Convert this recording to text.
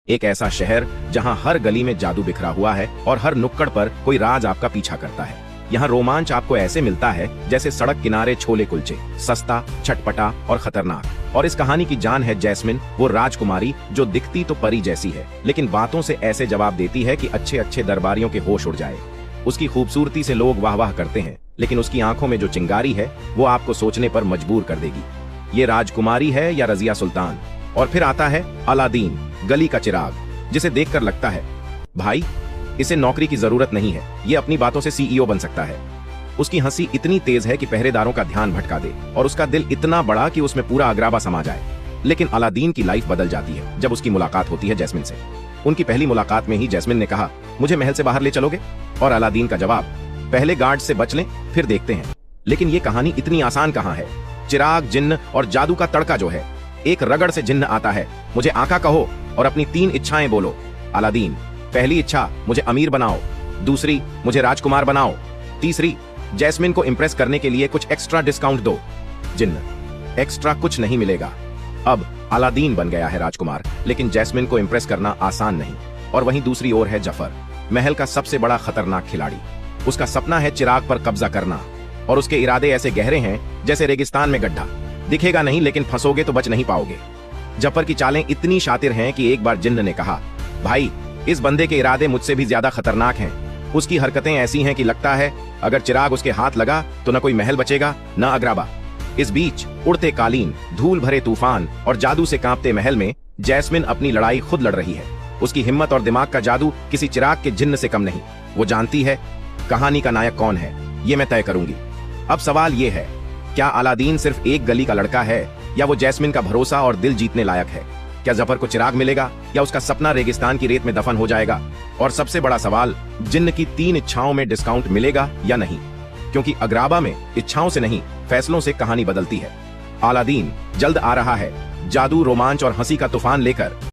एक ऐसा शहर जहां हर गली में जादू बिखरा हुआ है और हर नुक्कड़ पर कोई राज आपका पीछा करता है। यहाँ रोमांच आपको ऐसे मिलता है जैसे सड़क किनारे छोले कुलचे, सस्ता, चटपटा और खतरनाक। और इस कहानी की जान है जैस्मिन, वो राजकुमारी जो दिखती तो परी जैसी है, लेकिन बातों से ऐसे जवाब देती है कि अच्छे अच्छे दरबारियों के होश उड़ जाए। उसकी खूबसूरती से लोग वाह वाह करते हैं, लेकिन उसकी आंखों में जो चिंगारी है वो आपको सोचने पर मजबूर कर देगी। ये राजकुमारी है या रजिया सुल्तान? और फिर आता है अलादीन, गली का चिराग, जिसे देखकर लगता है भाई इसे नौकरी की जरूरत नहीं है, ये अपनी बातों से सीईओ बन सकता है। उसकी हंसी इतनी तेज है कि पहरेदारों का ध्यान भटका दे, और उसका दिल इतना बड़ा कि उसमें पूरा अग्राबा समा जाए। लेकिन अलादीन की लाइफ बदल जाती है जब उसकी मुलाकात होती है जैस्मिन से। उनकी पहली मुलाकात में ही जैस्मिन ने कहा, मुझे महल से बाहर ले चलोगे? और अलादीन का जवाब, पहले गार्ड से बच लें फिर देखते हैं। लेकिन ये कहानी इतनी आसान कहां है। चिराग, जिन्न और जादू का तड़का जो है। एक रगड़ से जिन्न आता है, मुझे आका कहो और अपनी 3 इच्छाएं बोलो। अलादीन, पहली इच्छा मुझे अमीर बनाओ, दूसरी मुझे राजकुमार बनाओ, तीसरी जैस्मिन को इंप्रेस करने के लिए कुछ एक्स्ट्रा डिस्काउंट दो। जिन्न, एक्स्ट्रा कुछ नहीं मिलेगा। अब अलादीन बन गया है राजकुमार, लेकिन जैस्मिन को इंप्रेस करना आसान नहीं। और वहीं दूसरी ओर है जफर, महल का सबसे बड़ा खतरनाक खिलाड़ी। उसका सपना है चिराग पर कब्जा करना, और उसके इरादे ऐसे गहरे हैं जैसे रेगिस्तान में गड्ढा। दिखेगा नहीं, लेकिन फंसोगे तो बच नहीं पाओगे। जफर की चालें इतनी शातिर हैं कि एक बार जिन्न ने कहा, भाई इस बंदे के इरादे मुझसे भी ज्यादा खतरनाक हैं। उसकी हरकतें ऐसी हैं कि लगता है अगर चिराग उसके हाथ लगा तो न कोई महल बचेगा न अग्राबा। इस बीच उड़ते कालीन, धूल भरे तूफान और जादू से कांपते महल में जैस्मिन अपनी लड़ाई खुद लड़ रही है। उसकी हिम्मत और दिमाग का जादू किसी चिराग के जिन्न से कम नहीं। वो जानती है कहानी का नायक कौन है, ये मैं तय करूंगी। अब सवाल ये है, क्या अलादीन सिर्फ एक गली का लड़का है, या वो जैस्मिन का भरोसा और दिल जीतने लायक है? क्या जफर को चिराग मिलेगा, या उसका सपना रेगिस्तान की रेत में दफन हो जाएगा? और सबसे बड़ा सवाल, जिन्न की 3 इच्छाओं में डिस्काउंट मिलेगा या नहीं? क्योंकि अग्राबा में इच्छाओं से नहीं, फैसलों से कहानी बदलती है। अलादीन जल्द आ रहा है, जादू, रोमांच और हंसी का तूफान लेकर।